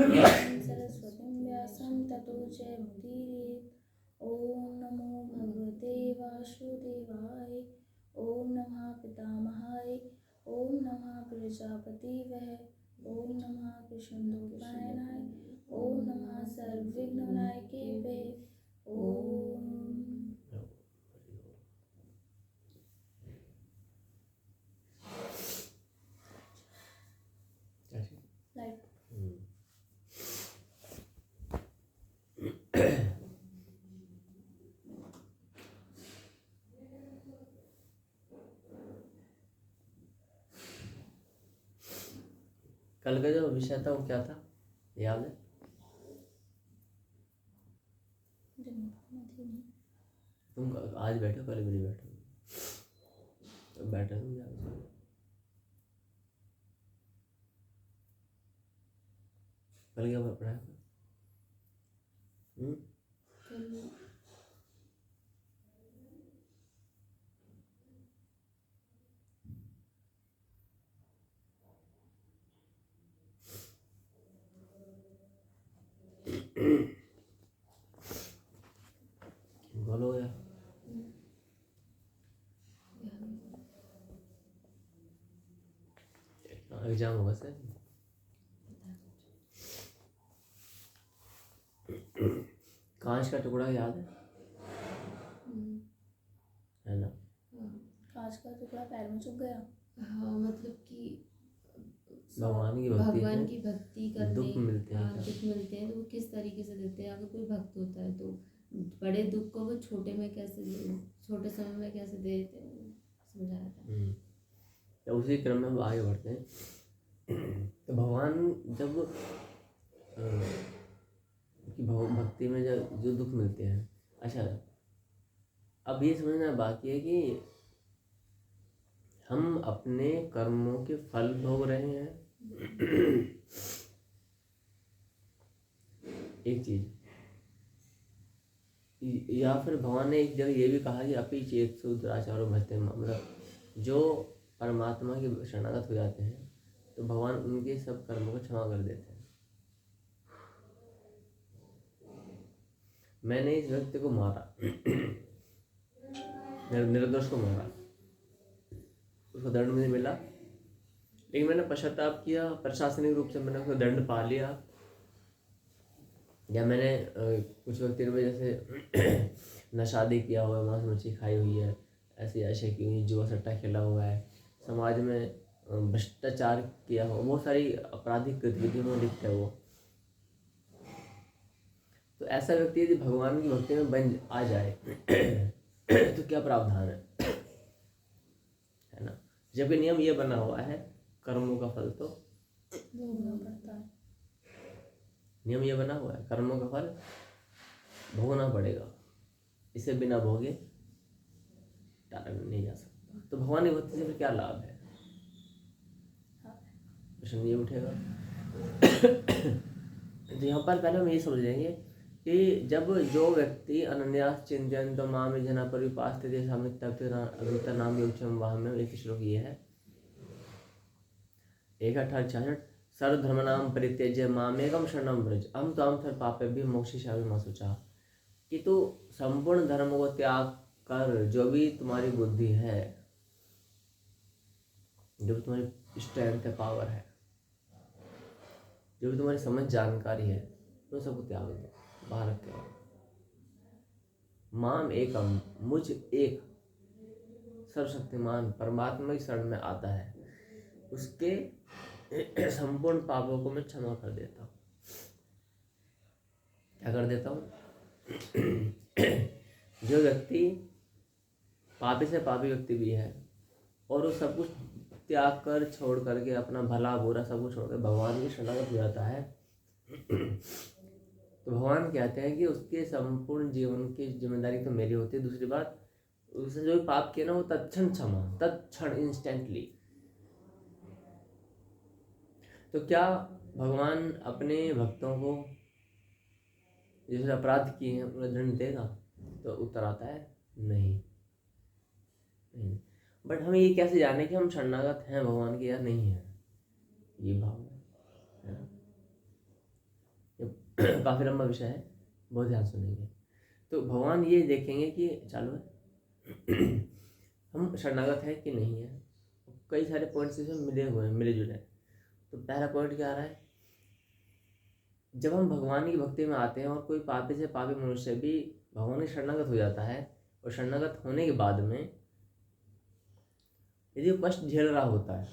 सरस्वतीं व्यासं ततो जयमुदीरयेत्। ॐ नमो भगवते वासुदेवाय। ॐ नमः पितामहाय। ॐ नमः प्रजापतिवः। ॐ नमः कृष्णद्वैपायनाय। ॐ नमः सर्वविघ्नविनायकाय। ॐ लाइट। कल का जो विषय था वो क्या था, याद है? तुम आज बैठो, कल भी नहीं बैठो, तो बैठा तुम याद। कल क्या पढ़ाया? बोलो यार। एग्जाम होगा सर। कांच का टुकड़ा याद है ना? कांच का टुकड़ा पैर में चुभ गया। हाँ, मतलब कि भगवान की भक्ति करने दुख मिलते हैं। दुख मिलते हैं, तो वो किस तरीके से देते हैं? अगर कोई भक्त होता है तो बड़े दुख को वो छोटे समय में कैसे देते हैं, समझाया था। तो उसी क्रम में हम आगे बढ़ते हैं। तो भगवान जब भक्ति में जब जो दुख मिलते हैं, अच्छा अब ये समझना बाकी है कि हम अपने कर्मों के फल भोग रहे हैं। एक चीज, या फिर भगवान ने एक जगह ये भी कहा कि अपि चेत दुराचारो भजते, मतलब जो परमात्मा के शरणागत हो जाते हैं तो भगवान उनके सब कर्मों को क्षमा कर देते हैं। मैंने इस व्यक्ति को मारा, निर्दोष को मारा, उसको दंड मुझे मिला, लेकिन मैंने पश्चाताप किया, प्रशासनिक रूप से मैंने उसको दंड पा लिया, या मैंने कुछ व्यक्ति ने जैसे नशादी किया हुआ है, मांस मच्छी खाई हुई है, ऐसी ऐसे की हुई, जुआ सट्टा खेला हुआ है, समाज में भ्रष्टाचार किया हुआ, बहुत सारी आपराधिक गतिविधियों में लिप्त है वो। तो ऐसा व्यक्ति यदि भगवान की भक्ति में बन आ जाए तो क्या प्रावधान है ना? जबकि नियम ये बना हुआ है, कर्मों का फल तो भोगना पड़ता है। नियम ये बना हुआ है, कर्मों का फल भोगना पड़ेगा, इसे बिना भोगे टाला नहीं जा सकता। तो भगवान की भक्ति से फिर क्या लाभ है? प्रश्न ये उठेगा। तो यहाँ पर पहले हम ये समझ लेंगे कि जब जो व्यक्ति अनन्यास चिंतयन्तो माम जना परिपास्ते तेषां नित्यं योगक्षेमं वहाम्यहम्। एक श्लोक ये है 1:18-66, सर्वधर्माणां परित्यज्य मामेकं शरणं व्रज अहं त्वां सर्वपापेभ्यो मोक्षयिष्यामि मा शुचः। कि तू संपूर्ण धर्म को त्याग कर, जो भी तुम्हारी बुद्धि है, जो भी तुम्हारी स्ट्रेंथ है, पावर है, जो भी तुम्हारी समझ जानकारी है, तो सबको त्याग दो, बाहर रख के। माम एकम, मुझ एक सर्वशक्तिमान परमात्मा की शरण में आता है, उसके संपूर्ण पापों को मैं क्षमा कर देता हूँ। क्या कर देता हूँ? जो व्यक्ति पापी से पापी व्यक्ति भी है और वो सब कुछ त्याग कर, छोड़ करके, अपना भला बुरा सब कुछ छोड़कर भगवान की शरणागत हो जाता है, तो भगवान कहते हैं कि उसके संपूर्ण जीवन की जिम्मेदारी तो मेरी होती है। दूसरी बात, उसने जो भी पाप किया ना, वो तत्क्षण क्षमा, तत्क्षण, इंस्टेंटली। तो क्या भगवान अपने भक्तों को जिसने अपराध किए हैं उन्हें दंड देगा? तो उत्तर आता है नहीं। बट हम ये कैसे जाने कि हम शरणागत हैं भगवान के या नहीं है? ये भाव है ना? काफ़ी लंबा विषय है, बहुत ध्यान सुनेंगे। तो भगवान ये देखेंगे कि चालू है हम शरणागत है कि नहीं है। कई सारे पॉइंट्स इसमें मिले हुए हैं, मिले जुले हैं। तो पहला पॉइंट क्या आ रहा है, जब हम भगवान की भक्ति में आते हैं और कोई पापी से पापी मनुष्य भी भगवान की शरणागत हो जाता है, और शरणागत होने के बाद में यदि वो कष्ट झेल रहा होता है,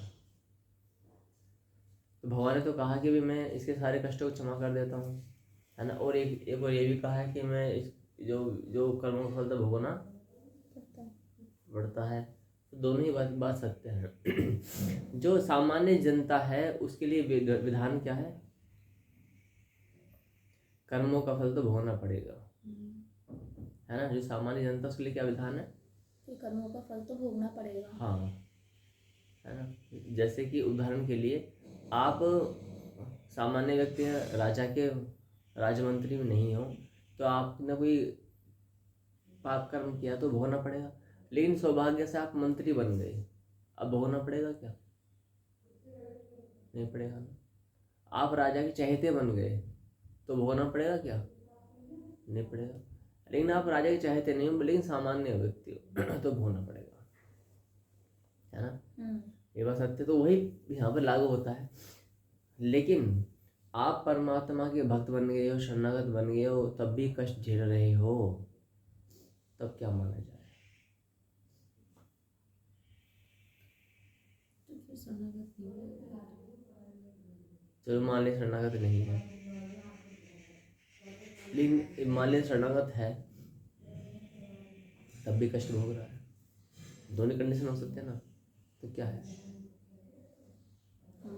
तो भगवान ने तो कहा कि भी मैं इसके सारे कष्टों को क्षमा कर देता हूँ, है ना। और एक और ये भी कहा है कि मैं इस जो जो कर्मों का फल तो भोगना पड़ता है। तो दोनों ही बात सत्य है। जो सामान्य जनता है उसके लिए विधान क्या है, कर्मों का फल तो भोगना पड़ेगा, है ना। जो सामान्य जनता उसके लिए क्या विधान है, कि कर्मों का फल तो भोगना पड़ेगा। हाँ, है ना। जैसे कि उदाहरण के लिए आप सामान्य व्यक्ति हैं, राजा के राजमंत्री में नहीं हो, तो आपने कोई पाप कर्म किया तो भोगना पड़ेगा। लेकिन सौभाग्य से आप मंत्री बन गए, अब भोगना पड़ेगा क्या, नहीं पड़ेगा ना। आप राजा के चहेते बन गए तो भोगना पड़ेगा क्या, नहीं पड़ेगा। लेकिन आप राजा के चाहते नहीं हो, लेकिन सामान्य व्यक्ति हो तो भोगना पड़ेगा, है ना। ये बात सत्य, तो वही यहाँ पर लागू होता है। लेकिन आप परमात्मा के भक्त बन गए हो, शरणागत बन गए हो, तब भी कष्ट झेल रहे हो, तब क्या माना जाए, तो फिर शरणागत नहीं होगा। चलो मान लिया शरणागत नहीं है, लेकिन मान लिया शरणागत है तब भी कष्ट भोग रहा है, दोनों कंडीशन हो सकते हैं ना। तो क्या है, तो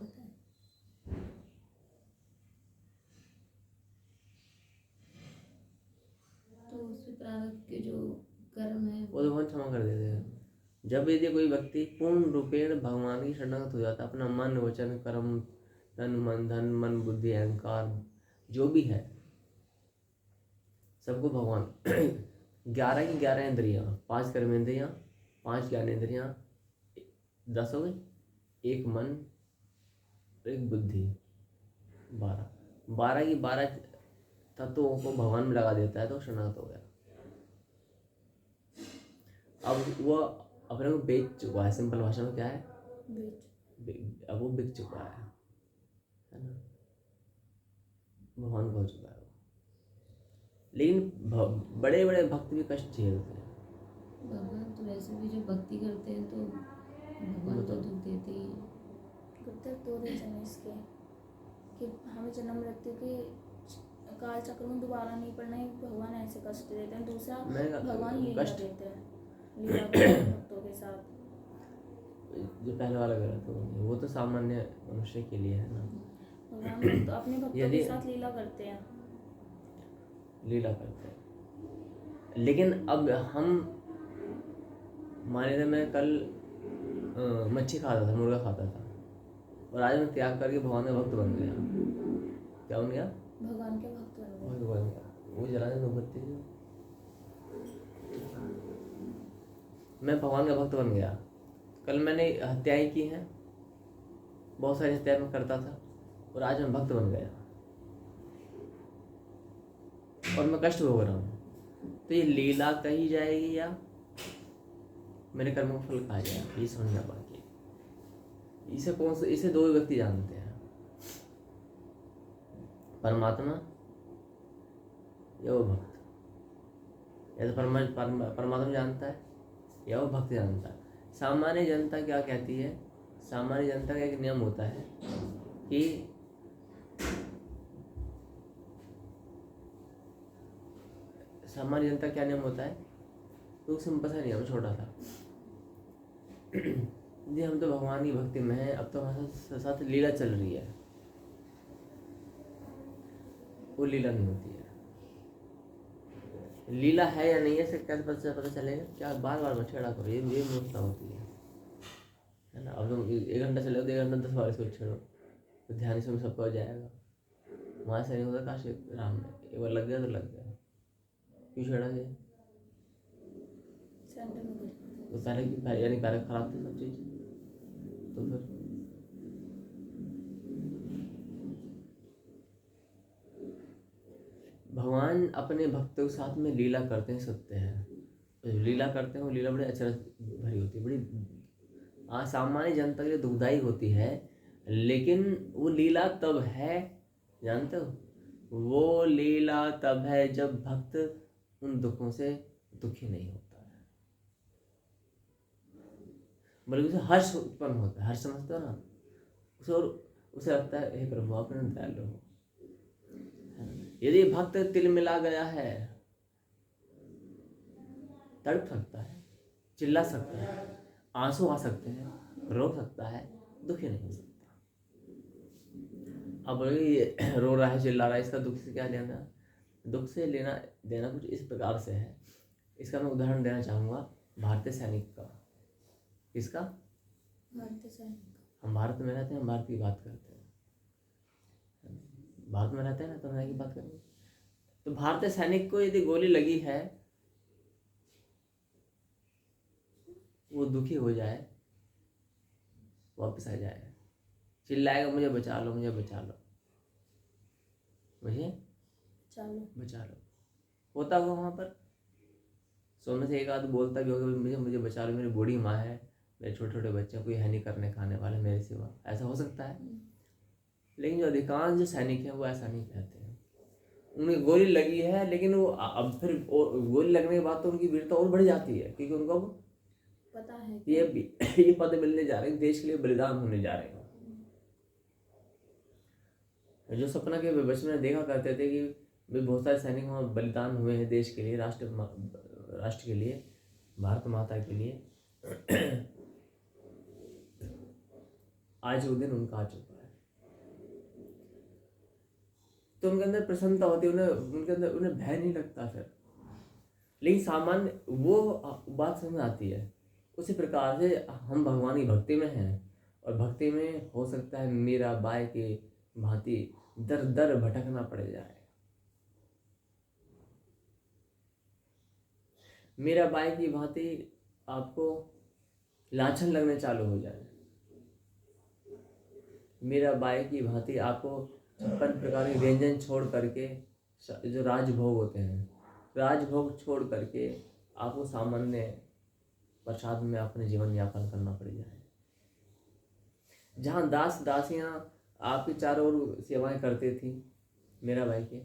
उसमें प्रारब्ध के जो कर्म है वो तो भगवान क्षमा कर देते हैं। जब यदि कोई व्यक्ति पूर्ण रूपेण भगवान की शरणागत हो जाता है, अपना मन वचन कर्म धन मन बुद्धि अहंकार जो भी है सबको भगवान 11 की 11 इंद्रियां, 5 कर्मेंद्रियां, 5 ज्ञानेंद्रियां, 10 हो गई, 1 मन, 1 बुद्धि, 12 की 12 तत्वों को भगवान में लगा देता है तो शरणागत हो गया। अब वो अपने को बेच चुका है, सिंपल भाषा में क्या है, अब वो बिक चुका है ना, भगवान को हो चुका है वो। लेकिन बड़े बड़े भक्त भी कष्ट झेलते हैं। भगवान तो वैसे भी जो भक्ति करते हैं तो भगवान तो दुख देते ही हैं। गुरुदेव 2 रीजन है इसके, कि हमें जन्म मृत्यु के काल चक्र में दोबारा नहीं पड़ना है, भगवान ऐसे कष्ट देते हैं। दूसरा भगवान लीला देते हैं, लीला करते हैं भक्तों के साथ। जो पहले वाला गलत हो, वो तो सामान्य मनुष्य के लिए है ना। भगवान तो अपने भक्तों के साथ लीला करते हैं, लीला करते हैं। लेकिन अब हम माने थे, मैं कल मच्छी खाता था, मुर्गा खाता था, और आज मैं त्याग करके भगवान का भक्त बन गया। क्या बन गया, भगवान के भक्त बन गया। वो जलाने मोमबत्ती, मैं भगवान का भक्त बन गया। कल मैंने हत्याएं की हैं, बहुत सारी हत्याएं मैं करता था, और आज मैं भक्त बन गया और मैं कष्ट भोग रहा हूँ। तो ये लीला कही जाएगी या मेरे कर्मों का फल कहा जाएगा, ये समझना बाकी है। इसे 2 व्यक्ति जानते हैं, परमात्मा या वो भक्त। या तो परमात्मा जानता है या वो भक्त जानता है। सामान्य जनता क्या कहती है, सामान्य जनता का एक नियम होता है कि सामान्य जनता क्या नियम होता है, तो सिंपल सा नियम, छोटा था, जी हम तो भगवान की भक्ति में हैं, अब तो हमारे साथ लीला चल रही है। वो लीला नहीं होती है। लीला है या नहीं है इससे कैसे पता चलेगा, क्या बार बार मत छेड़ा करो, ये मूर्खता होती है ना। अब तुम 1 घंटा चले तो 1 घंटा 10 बार इसको छेड़ो तो ध्यान से सबको हो जाएगा। वहाँ से नहीं होता, काशी राम में एक बार लग गया तो लग गया, क्यों छेड़ा गया, तो पहले यानी पहले खराब थी सब चीज़, तो फिर भगवान अपने भक्तों के साथ में लीला करते हैं सकते हैं, लीला करते हैं, वो लीला बड़ी अचरज भरी होती है, बड़ी सामान्य जनता के लिए दुखदाई होती है, लेकिन वो लीला तब है, जानते हो, वो लीला तब है जब भक्त उन दुखों से दुखी नहीं होता है, बल्कि उसे हर्ष उत्पन्न होता है। हर्ष समझते हो ना उसे, और उसे लगता है हे प्रभु आप दयालु हो। यदि भक्त तिल मिला गया है, तड़प सकता है, चिल्ला सकता है, आंसू आ सकते हैं, रो सकता है, दुखी नहीं हो सकता। अब ये रो रहा है, चिल्ला रहा है, इसका दुख से क्या लेना? दुख से लेना देना कुछ इस प्रकार से है। इसका मैं उदाहरण देना चाहूँगा भारतीय सैनिक का। किसका? भारतीय सैनिक। हम भारत में रहते हैं, हम भारत की बात करते हैं, भारत में रहते हैं ना, तो हम की बात करेंगे। तो भारतीय सैनिक को यदि गोली लगी है, वो दुखी हो जाए, वापस आ जाए, चिल्लाएगा मुझे बचा लो, मुझे बचा लो, मुझे बचा लो। होता होगा वहाँ पर 100 में से एक आध बोलता भी होगा मुझे बचा लो, मेरी बूढ़ी माँ है, मेरे छोटे छोटे बच्चे, कोई है नहीं करने खाने वाले मेरे सिवा, ऐसा हो सकता है। लेकिन जो अधिकांश जो सैनिक हैं वो ऐसा नहीं कहते हैं। उन्हें गोली लगी है, लेकिन वो अब फिर गोली लगने के बाद तो उनकी वीरता और बढ़ जाती है, क्योंकि उनको अब पता है ये पद मिलने जा रहे हैं, देश के लिए बलिदान होने जा रहे हैं। जो सपना के बचपन में देखा करते थे कि बहुत सारे सैनिक वहाँ बलिदान हुए हैं देश के लिए, राष्ट्र के लिए, भारत माता के लिए, आज वो दिन उनका आ चुका है। तो उनके अंदर प्रसन्नता होती है, उनके अंदर उन्हें भय नहीं लगता फिर। लेकिन सामान्य वो बात समझ आती है। उसी प्रकार से हम भगवान की भक्ति में हैं, और भक्ति में हो सकता है मेरा बाय के भांति दर दर भटकना पड़ जाए, मेरा बाय की भांति आपको लाछन लगने चालू हो जाए, मेरा बाय की भांति आपको 56 प्रकार के व्यंजन छोड़ करके, जो राजभोग होते हैं, राजभोग छोड़ करके आपको सामान्य प्रसाद में अपने जीवन यापन करना पड़ जाए। जहाँ दास दासियाँ आपकी चारों ओर सेवाएं करती थी मेरा भाई के,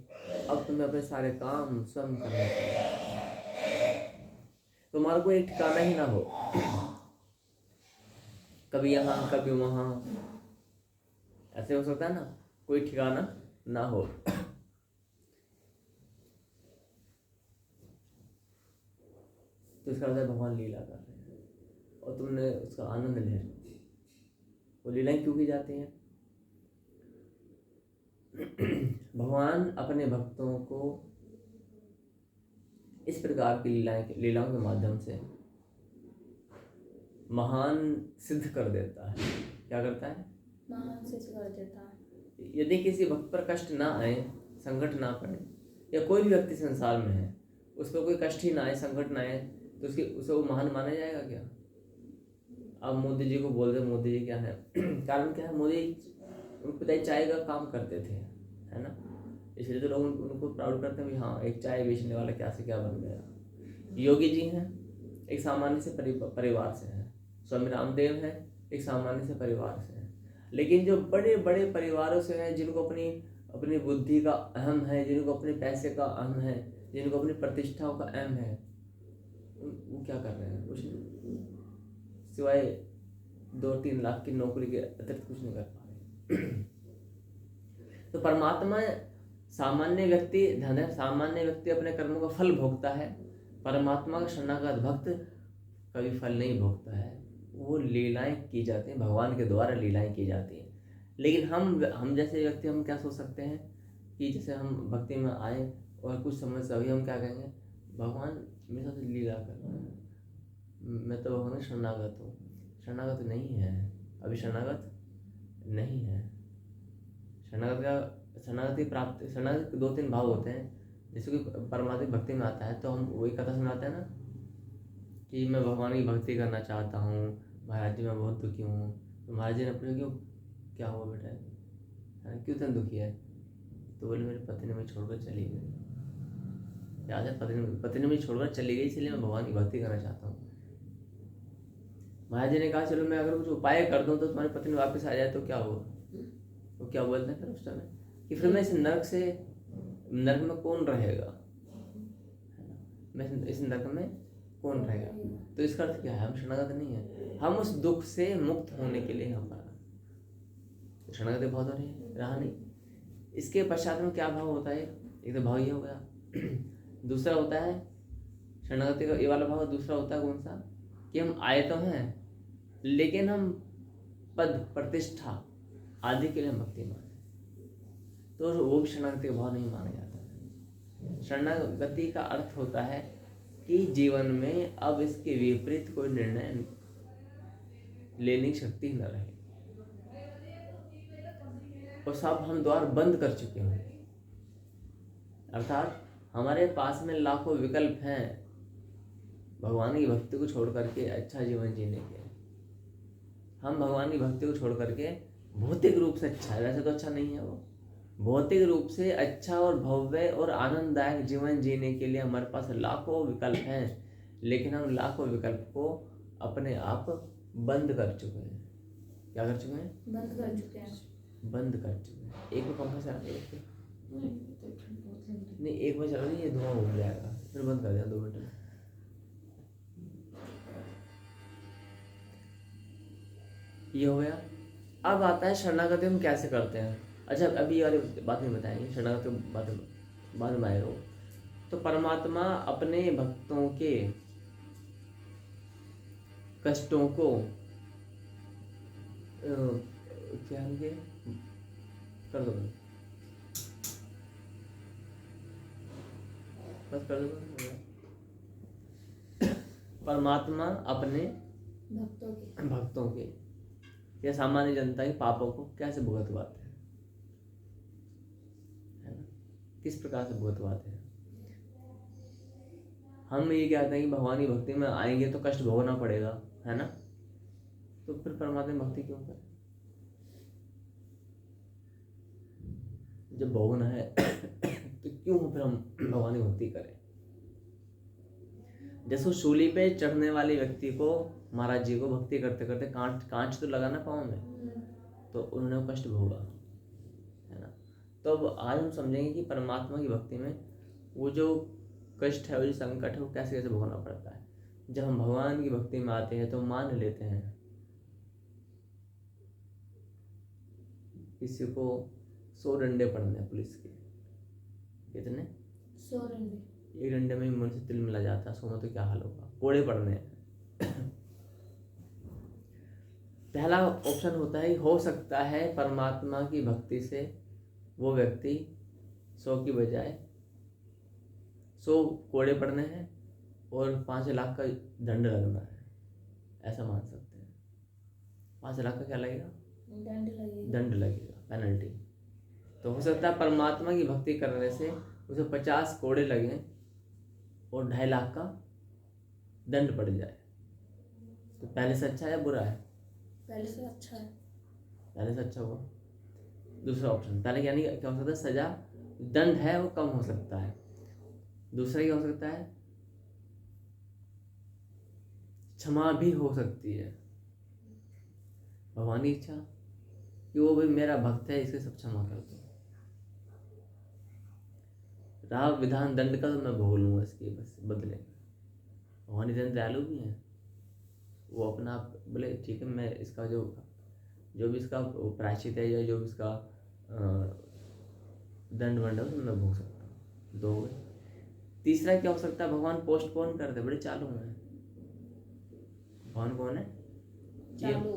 अब तुम्हें अपने सारे काम स्वयं करने पड़े, तुम्हारा कोई एक ठिकाना ही ना हो, कभी यहाँ कभी वहाँ, ऐसे हो सकता है ना, कोई ठिकाना ना हो। तो इसका मतलब भगवान लीला कर रहे हैं और तुमने उसका आनंद ले रहे हो। वो लीलाएं क्यों की जाती हैं? भगवान अपने भक्तों को इस प्रकार की लीलाओं के माध्यम से महान सिद्ध कर देता है। क्या करता है? महान सिद्ध कर देता है। यदि किसी भक्त पर कष्ट ना आए, संकट ना पड़े, या कोई भी व्यक्ति संसार में है उस पर कोई कष्ट ही ना आए, संकट ना आए, तो उसे वो महान माना जाएगा क्या? अब मोदी जी को बोल दे, मोदी जी क्या है, कारण क्या है, मोदी उनके पिताजी चाय का काम करते थे, है ना, इसलिए तो लोग उनको प्राउड करते हैं भी हाँ एक चाय बेचने वाला क्या से क्या बन गया। योगी जी हैं, एक सामान्य से परिवार से हैं। स्वामी रामदेव हैं, एक सामान्य से परिवार से हैं। लेकिन जो बड़े बड़े परिवारों से हैं, जिनको अपनी बुद्धि का अहम है, जिनको अपने पैसे का अहम है, जिनको अपनी प्रतिष्ठाओं का अहम है, वो क्या कर रहे हैं? कुछ सिवाय 2-3 लाख की नौकरी के अतिरिक्त कुछ नहीं कर पा रहे। तो परमात्मा सामान्य व्यक्ति अपने कर्मों का फल भोगता है। परमात्मा का शरणागत भक्त कभी फल नहीं भोगता है। वो लीलाएं की जाती हैं, भगवान के द्वारा लीलाएं की जाती हैं। लेकिन हम जैसे व्यक्ति हम क्या सोच सकते हैं कि जैसे हम भक्ति में आए और कुछ समझ से अभी हम क्या कहेंगे, भगवान मेरे साथ लीला कर रहा है, मैं तो भगवान शरणागत हूँ। शरणागत नहीं है, अभी शरणागत नहीं है। शरणागत की प्राप्ति, शरणागत के 2-3 भाव होते हैं। जैसे कि परमात्मा भक्ति में आता है तो हम वही कथा सुनाते हैं ना कि मैं भगवान की भक्ति करना चाहता हूँ, महाराज जी मैं बहुत दुखी हूँ। तो महाराज जी ने पूछा क्यों, क्या हुआ बेटा, क्यों इतना दुखी है? तो बोले मेरी पत्नी ने मुझे छोड़कर चली गई। याद है, पत्नी मुझे छोड़कर चली गई, इसलिए मैं भगवान की भक्ति करना चाहता हूँ। महाराज जी ने कहा चलो मैं अगर कुछ उपाय कर दूँ तो तुम्हारी पत्नी वापस आ जाए तो क्या होगा? वो क्या बोलते हैं फिर उस समय कि फिर मैं इस नरक में कौन रहेगा, मैं इस नरक में कौन रहेगा? तो इसका अर्थ क्या है? हम शरणागत नहीं है, हम उस दुख से मुक्त होने के लिए यहाँ पर शरणागति बहुत हो रही है, रहा नहीं। इसके पश्चात में क्या भाव होता है? एक तो भाव ये हो गया, दूसरा होता है शरणागति का ये वाला भाव। दूसरा होता है कौन सा? कि हम आए तो हैं लेकिन हम पद प्रतिष्ठा आदि के लिए हम भक्ति माने, तो वो भी शरणागति का भाव नहीं माना जाता है। शरणागति का अर्थ होता है कि जीवन में अब इसके विपरीत कोई निर्णय लेने की शक्ति न रहे और सब हम द्वार बंद कर चुके हों, अर्थात हमारे पास में लाखों विकल्प हैं भगवान की भक्ति को छोड़ करके अच्छा जीवन जीने के। हम भगवान की भक्ति को छोड़ करके भौतिक रूप से अच्छा है, वैसे तो अच्छा नहीं है वो, भौतिक रूप से अच्छा और भव्य और आनंददायक जीवन जीने के लिए हमारे पास लाखों विकल्प हैं, लेकिन हम लाखों विकल्प को अपने आप बंद कर चुके हैं। क्या कर चुके हैं? बंद कर चुके हैं। बंद कर चुके हैं। एक में पंखा चला नहीं, एक में चला नहीं, ये धुआं उड़ जाएगा, फिर बंद कर दिया 2 मिनट में। ये हो गया। अब आता है शरणागति हम कैसे करते हैं। अच्छा, अभी ये वाली बात नहीं बताएंगे, शरणागति बात बाद में आएगा। तो परमात्मा अपने भक्तों के कष्टों को क्या है कर दो, बस कर दो। परमात्मा अपने भक्तों के या सामान्य जनता के पापों को कैसे भुगतवाते हैं, है ना? किस प्रकार से भुगतवाते हैं? हम ये कहते हैं कि भगवान की भक्ति में आएंगे तो कष्ट भोगना पड़ेगा, है ना? तो फिर परमात्मा की भक्ति क्यों करें जब भोगना है? तो क्यों फिर हम भगवान की भक्ति करें? जैसे शूली पे चढ़ने वाले व्यक्ति को महाराज जी को भक्ति करते करते कांच तो लगा ना पाँव में, तो उन्होंने कष्ट भोगा, है ना? तो अब आज हम समझेंगे कि परमात्मा की भक्ति में वो जो कष्ट है, वो जो संकट है, वो कैसे कैसे भोगना पड़ता है। जब हम भगवान की भक्ति में आते हैं तो मान लेते हैं किसी को 100 डंडे पड़ने हैं पुलिस के। कितने? 100 डंडे। एक डंडे में मन से तिल मिला जाता है, 100 में तो क्या हाल होगा। कोड़े पड़ने हैं। पहला ऑप्शन होता है, हो सकता है परमात्मा की भक्ति से वो व्यक्ति 100 की बजाय 100 कोड़े पड़ने हैं और 5 लाख का दंड लगना है, ऐसा मान सकते हैं। 5 लाख का क्या लगेगा? दंड लगेगा, पेनल्टी। तो हो सकता है परमात्मा की भक्ति करने से उसे 50 कोड़े लगे और 2.5 लाख का दंड पड़ जाए। तो पहले से अच्छा है या बुरा है? पहले से अच्छा है। पहले से अच्छा हुआ। दूसरा ऑप्शन, पहले यानी क्या हो सकता है? सजा, दंड है वो कम हो सकता है। दूसरा क्या हो सकता है? क्षमा भी हो सकती है। भगवान की इच्छा कि वो भाई मेरा भक्त है, इसे सब क्षमा कर दो। रहा विधान दंड का, तो मैं भोग लूंगा इसके बस बदले। भगवान इतने दयालु भी हैं, वो अपना बोले ठीक है, मैं इसका जो भी इसका प्रायश्चित है या जो भी इसका दंड वंड है, मैं भोग सकता हूँ। 2 हो गए। तीसरा क्या हो सकता है? भगवान पोस्टपोन कर दे, बड़े चालू हैं। भगवान कौन है? चालू।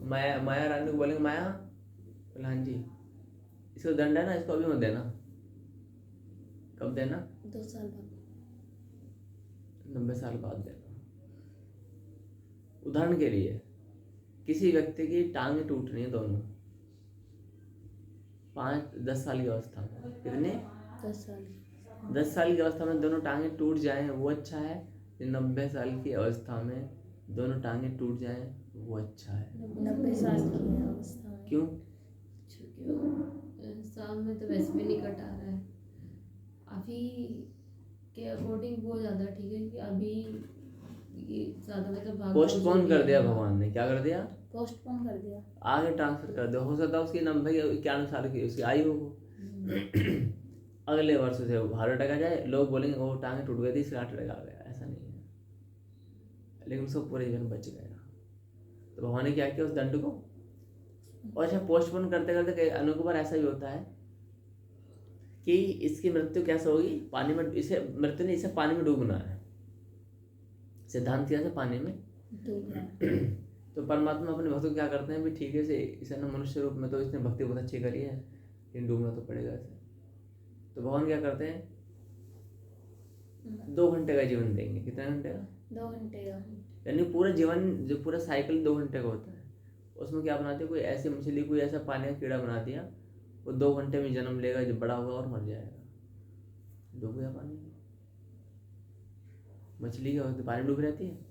माया रानी को बोलेंगे, माया हाँ जी, इसको दंड है ना, इसको अभी मत देना। कब देना? 2 साल बाद, 90 साल बाद देना। उदाहरण के लिए किसी व्यक्ति की टांगें टूट रही है दोनों, 5-10 साल की अवस्था में। कितने? 10 साल। 10 साल की अवस्था में दोनों टांगें टूट जाएं वो अच्छा है, 90 साल की अवस्था में दोनों टांगें टूट जाएं वो अच्छा है? 90 साल की अवस्था में। क्यों? साल में तो वैसे भी नहीं कटा रहा है, अभी के अकॉर्डिंग वो ज़्यादा ठीक है कि अभी ये ज़्यादा मतलब भाग पोस्टपोन कर दिया भगवान ने, क्या कर दिया, पोस्टपोन कर दिया। आगे ट्रांसफर कर दिया। हो सकता है उसकी नब्बे 91 साल की उसकी आयु हो, अगले वर्ष से हार्ट अटैक आ जाए, लोग बोलेंगे वो टांग टूट गई थी इसलिए हार्ट अटैक आ गया। ऐसा नहीं है, लेकिन उसको पूरे जीवन बच गया। तो भगवान ने क्या किया उस दंड को। और अच्छा, पोस्टपोन करते करते अनेकों बार ऐसा भी होता है कि इसकी मृत्यु कैसे होगी, पानी में, इसे मृत्यु नहीं, इसे पानी में डूबना है। सिद्धांत क्या है, पानी में डूबना। तो परमात्मा अपने भक्तों को क्या करते हैं भी, ठीक है से इसे ना मनुष्य रूप में तो इसने भक्ति बहुत अच्छी करी है, लेकिन डूबना तो पड़ेगा इसे। तो भगवान क्या करते हैं, 2 घंटे का जीवन देंगे। कितने घंटे का, 2 घंटे का। यानी पूरा जीवन, जो पूरा साइकिल 2 घंटे का होता है, उसमें क्या बना दिया, कोई ऐसी मछली, कोई ऐसा पानी का कीड़ा बना दिया, वो 2 घंटे में जन्म लेगा, जब बड़ा होगा और मर जाएगा, डूब गया पानी में। मछली क्या होती है, पानी डूब रहती है।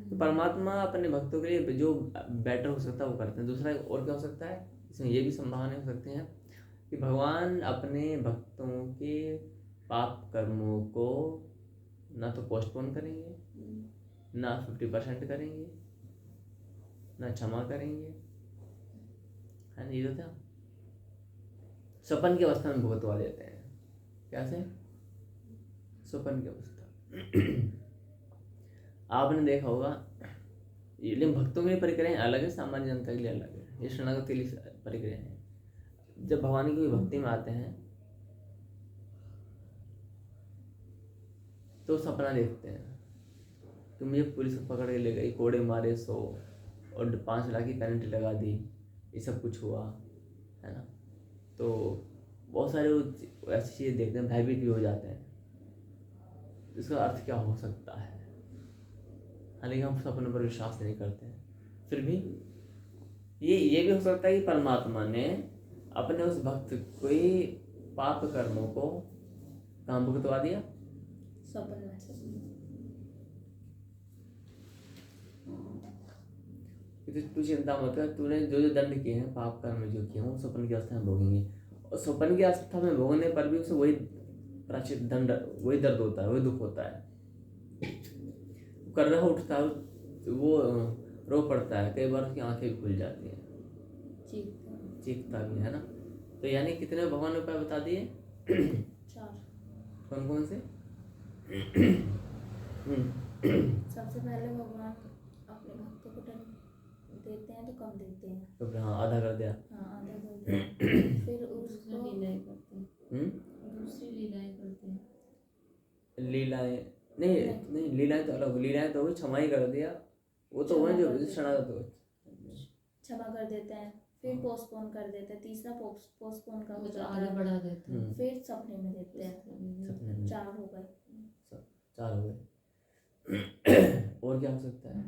तो परमात्मा अपने भक्तों के लिए जो बेटर हो सकता है वो करते हैं। दूसरा और क्या हो सकता है, इसमें ये भी संभावना हो सकती है कि भगवान अपने भक्तों के पाप कर्मों को ना तो पोस्टपोन करेंगे, ना 50% करेंगे, ना क्षमा करेंगे, है ना। ये तो था सपन की अवस्था में भुगतवा देते हैं। कैसे, सपन की अवस्था आपने देखा होगा। लेकिन भक्तों के लिए प्रक्रियाएं अलग है, सामान्य जनता के लिए अलग है। ये शरणागत के लिए प्रक्रिया है। जब भगवान की भक्ति में आते हैं तो सपना देखते हैं कि मुझे पुलिस पकड़ के ले गई, कोड़े मारे 100 और 5 लाख की पेनल्टी लगा दी, ये सब कुछ हुआ, है ना। तो बहुत सारे ऐसी चीज़ें देखते हैं, भयभीत भी हो जाते हैं। इसका अर्थ क्या हो सकता है, हालांकि हम सपनों पर विश्वास नहीं करते हैं, फिर भी ये भी हो सकता है कि परमात्मा ने अपने उस भक्त को ही पाप कर्मों को कहाँ भुगतवा दिया, सपन में से। तू चिंता मत कर, तूने जो जो दंड किए हैं, पाप कर्म जो किए हैं, वो सपन की अवस्था में भोगेंगे। और सपन की अवस्था में भोगने पर भी उसे वही प्राचित दंड, वही दर्द होता है, वही दुख होता है। कर रहा उठता है, वो रो पड़ता है, कई बार उसकी आंखें भी खुल जाती हैं, चीखता भी है ना। तो यानी कितने भगवान ने उपाय बता दिए, 4। कौन कौन से। सबसे पहले भगवान अपने भक्तों को दंड देते हैं तो कम देते हैं, तो हाँ आधा कर दिया, हाँ आधा कर दिया। फिर उसको लीलाएं करते हैं, दूसरी लीलाएं करते हैं। लीलाएं नहीं, लीलाएं तो अलग, लीलाएं तो क्षमा ही कर दिया, वो तो वही जो शरणागत हो, क्षमा कर देते हैं। फिर पोस्टपोन कर देते हैं, तीसरा पोस्टपोन का हो तो जाता आगे है। बढ़ा देते हैं। फिर सपने में देते हैं, सपने में 4 हो गए। 4 हो गए। और क्या हो सकता है,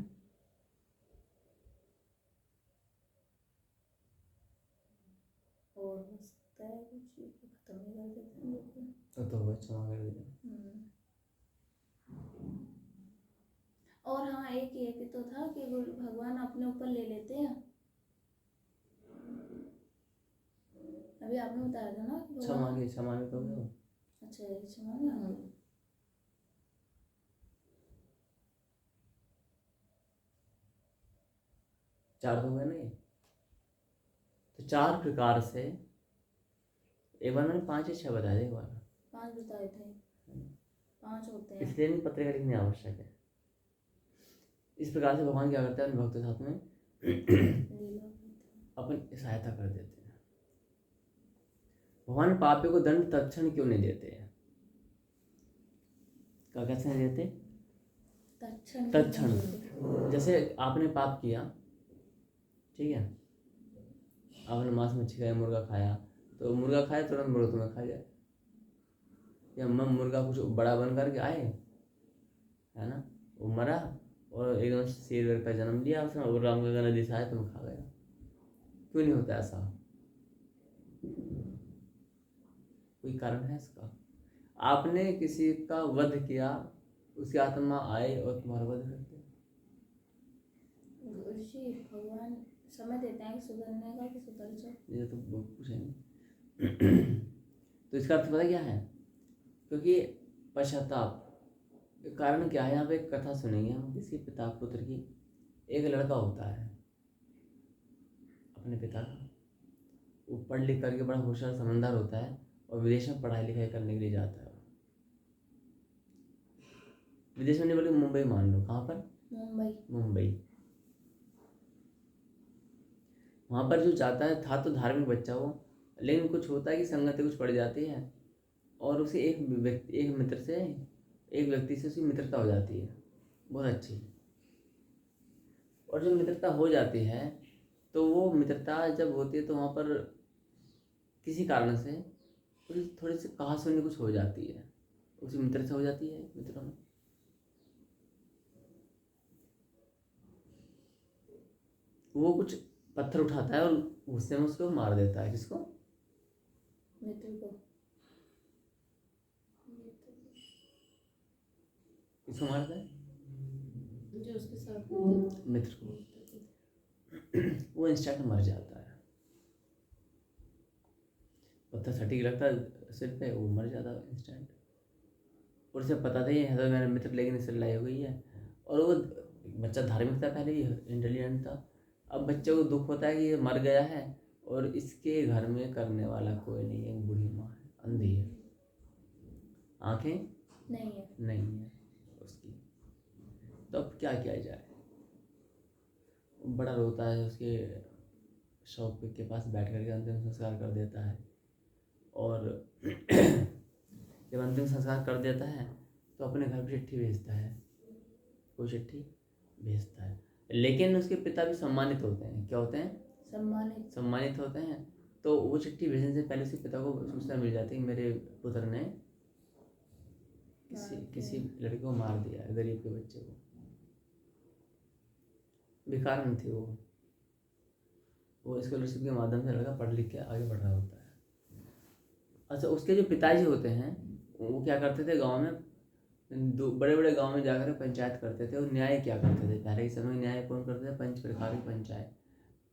और हो सकता है कुछ खत्म ही कर देते हैं बिल्कुल। तो हो गया, क्षमा कर दिया। और हाँ, एक ये भी तो था कि भगवान अपने ऊपर ले लेते हैं। अभी आपने बताया था ना कि क्षमा में तो हो गया। अच्छा, ये क्षमा में आ गया। 4 हो गए ना ये। तो 4 प्रकार से, एक बार मैंने 5 या 6 बताए थे, एक बार 5 बताए थे, 5 होते हैं। इसलिए पत्रिका लिखनी आवश्यक है। इस प्रकार से भगवान क्या करते हैं, अपने भक्तों के साथ में अपन सहायता कर देते हैं। भगवान पापियों को दंड तत्क्षण क्यों नहीं देते हैं, क्या कैसे नहीं देते, तत्क्षण। जैसे आपने पाप किया, ठीक है, आपने मांस मच्छी खाया, मुर्गा खाया, तो मुर्गा खाया तुरंत मुर्गा तुम्हें खा जाए, या मुर्गा कुछ बड़ा बन करके आए, है ना, वो मरा और एकदम शेर का जन्म लिया उसने, और रामगंगा नदी से आया तुम्हें खा गया। क्यों नहीं होता ऐसा, कोई कारण है इसका। आपने किसी का वध किया, उसकी आत्मा आए और तुम्हारा वध कर दिया। गुरुजी, भगवान समय देते हैं सुधरने का कि सुधर जाओ। ये तो कुछ है नहीं। तो इसका अर्थ पता क्या है, क्योंकि पश्चाताप। कारण क्या है, यहाँ पे एक कथा सुनेंगे हम किसी पिता पुत्र की। एक लड़का होता है अपने पिता का, वो पढ़ लिख करके बड़ा होशियार समझदार होता है और विदेश में पढ़ाई लिखाई करने के लिए जाता है। विदेश में नहीं बल्कि मुंबई मान लो। कहाँ पर? मुंबई। वहाँ पर जो जाता है, था तो धार्मिक बच्चा वो, लेकिन कुछ होता है कि संगति कुछ पड़ जाती है और उसे एक व्यक्ति से उसकी मित्रता हो जाती है, बहुत अच्छी। और जो मित्रता हो जाती है तो वो मित्रता जब होती है तो वहाँ पर किसी कारण से थोड़ी सी कहासुनी कुछ हो जाती है, उसी मित्र से हो जाती है। मित्रों में वो कुछ पत्थर उठाता है और गुस्से में उसको मार देता है। किसको? मित्र को। किसको मारता है? जो उसके साथ मित्र को। वो इंस्टेंट मर जाता है, पत्थर सटीक लगता है सिर पे, वो मर जाता है इंस्टेंट। और उसे पता था ये है तो मेरा मित्र, लेकिन इससे लड़ाई हो गई है। और वो बच्चा धार्मिक था, पहले ही इंटेलिजेंट था। अब बच्चे को दुख होता है कि ये मर गया है और इसके घर में करने वाला कोई नहीं है। एक बूढ़ी माँ है, अंधी है, आंखें नहीं है उसकी। तो अब क्या किया जाए? बड़ा रोता है, उसके शव के पास बैठ करके अंतिम संस्कार कर देता है। और जब अंतिम संस्कार कर देता है तो अपने घर पर चिट्ठी भेजता है, कोई चिट्ठी भेजता है। लेकिन उसके पिता भी सम्मानित होते हैं। क्या होते हैं? सम्मानित होते हैं। तो वो चिट्ठी भेजने से पहले उसके पिता को सूचना मिल जाती है कि मेरे पुत्र ने किसी लड़के को मार दिया है, गरीब के बच्चे को। भिखारन थी वो स्कॉलरशिप के माध्यम से लड़का पढ़ लिख के आगे बढ़ रहा होता है। अच्छा, उसके जो पिताजी होते हैं वो क्या करते थे, गांव में बड़े बड़े गांव में जाकर पंचायत करते थे और न्याय क्या करते थे। पहले के समय न्याय कौन करते थे? 5 प्रकार की पंचायत,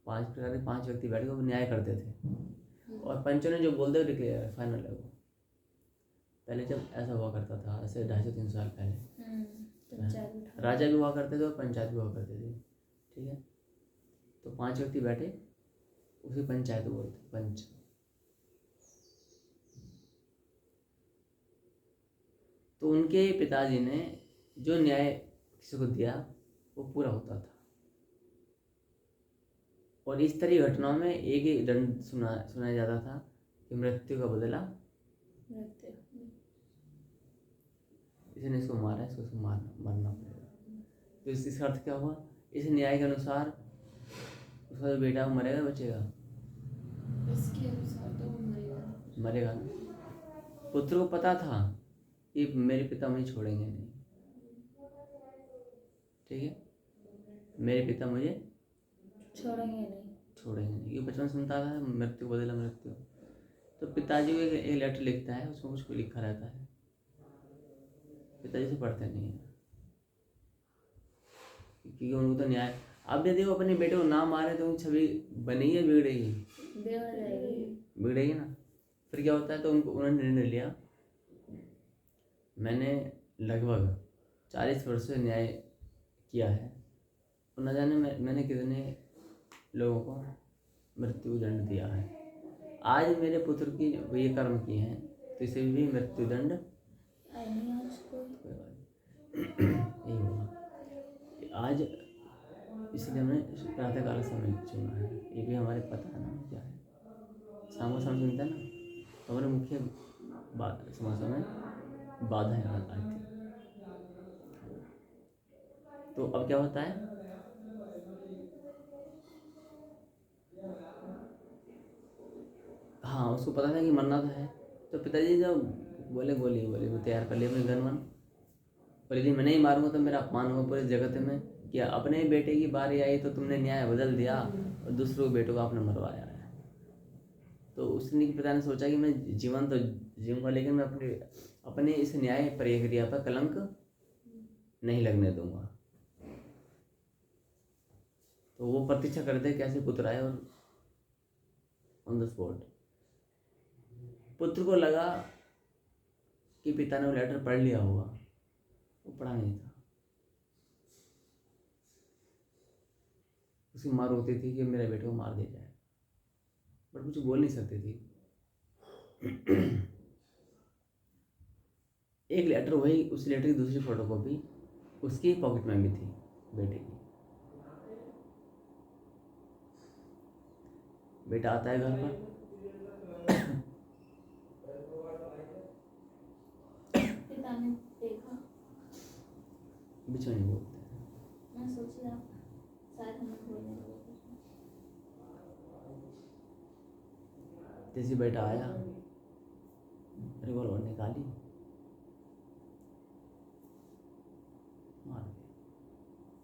5 प्रकार के 5 व्यक्ति बैठ के वो न्याय करते थे और पंचों ने जो बोल दिया डिक्लेयर है, फाइनल है वो। पहले जब ऐसा हुआ करता था, ऐसे 250-300 साल पहले राजा भी हुआ करते थे और पंचायत भी हुआ करते थे। ठीक है, तो 5 व्यक्ति बैठे, उसी पंचायत को बोलते पंच। तो उनके पिताजी ने जो न्याय किसी को दिया वो पूरा होता था। और इस तरह घटनाओं में एक ही दंड सुनाया जाता था कि मृत्यु का बदला मृत्यु। इसने इसको मारा, इसको मरना पड़ेगा। तो इसका अर्थ क्या हुआ? इस न्याय के अनुसार उसका जो बेटा वो मरेगा, बचेगा? इसके अनुसार तो मरेगा ना। पुत्र को पता था कि मेरे पिता मुझे छोड़ेंगे नहीं। ठीक है, मेरे पिता मुझे छोड़ेंगे नहीं। ये बचपन सुनता था, मृत्यु को बदला मृत्यु। तो पिताजी को एक लेटर लिखता है, उसमें कुछ लिखा रहता है। पिताजी से पढ़ते नहीं है क्योंकि उनको तो न्याय। अब यदि वो अपने बेटे को ना मारे तो उनकी छवि बनेगी या बिगड़ेगी ना। फिर क्या होता है, तो उन्होंने निर्णय लिया, मैंने लगभग 40 वर्ष से न्याय किया है और न जाने मैंने कितने लोगों को मृत्यु दंड दिया है। आज मेरे पुत्र की ये कर्म किए हैं तो इसे भी मृत्यु दंड यही होगा। आज इसलिए हमने प्रातः काल समय चुना है। ये भी हमारे पता है ना क्या है, शाम को समय सुनते हैं ना, तो हमारे मुख्य समासों में बाधाएं आती थी। तो अब क्या होता है, हाँ उसको पता था कि मरना तो है। तो पिताजी जब बोले गोली वो तैयार कर लिया अपने गन वन, और यदि मैं नहीं मारूंगा तो मेरा अपमान होगा पूरे जगत में कि अपने बेटे की बारी आई तो तुमने न्याय बदल दिया और दूसरों बेटों को आपने मरवाया है। तो उसने पिता ने सोचा कि मैं जीवन तो जीऊंगा लेकिन मैं अपने इस न्याय प्रक्रिया पर कलंक नहीं लगने दूंगा। तो वो प्रतीक्षा करते कैसे पुत्र आए और ऑन द स्पॉट पुत्र को लगा कि पिता ने वो लेटर पढ़ लिया होगा, वो पढ़ा नहीं था। उसकी माँ रोती थी कि मेरे बेटे को मार दिया जाए, बट कुछ बोल नहीं सकती थी। एक लेटर, वही उस लेटर की दूसरी फोटोकॉपी उसकी पॉकेट में भी थी, बेटे की। बेटा आता है घर पर, पिता ने देखा, बीच में नहीं बोलते हैं। मैं सोची आप शायद हमें बोलने लगे। जैसे बेटा आया, रिवॉल्वर निकाली, मार दिया,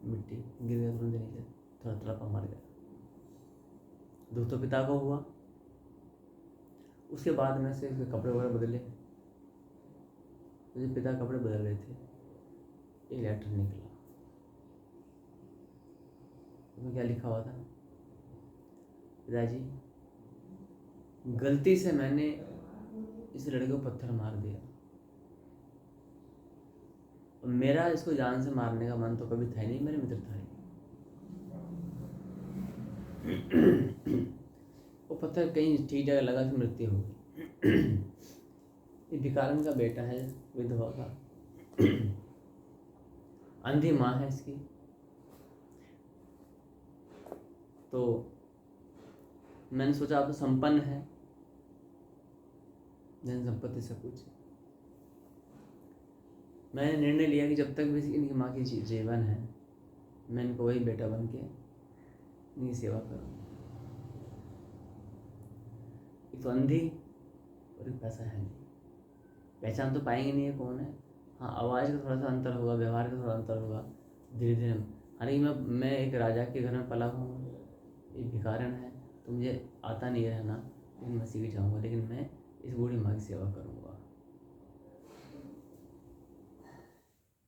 मिट्टी गिर गया तुरंत नीचे, थोड़ा तड़पा मर गया। दुख तो पिता को हुआ। उसके बाद में से इसके कपड़े वगैरह बदले, मुझे पिता कपड़े बदल रहे थे, एक लेटर निकला। उसमें क्या लिखा हुआ था? पिताजी, गलती से मैंने इस लड़के को पत्थर मार दिया, और मेरा इसको जान से मारने का मन तो कभी था ही नहीं, मेरे मित्र था ही। वो पत्थर कहीं ठीक जगह लगा तो मृत्यु हो गई। ये भिकारन का बेटा है, विधवा का, अंधी माँ है इसकी। तो मैंने सोचा आप तो संपन्न है, धन संपत्ति सब कुछ। मैंने निर्णय लिया कि जब तक भी इनकी माँ की जीवन है, मैं इनको वही बेटा बन के इनकी सेवा करूँ। एक तो अंधी और एक पैसा है नहीं, पहचान तो पाएंगे नहीं है कौन है। हाँ, आवाज़ का थोड़ा सा अंतर होगा, व्यवहार का थोड़ा अंतर होगा, धीरे धीरे। हालांकि मैं एक राजा के घर में पला हूँ, ये भिखारन है, तो मुझे आता नहीं रहना, लेकिन मैं सीख जाऊँगा। लेकिन मैं इस बूढ़ी माँ की सेवा करूँगा,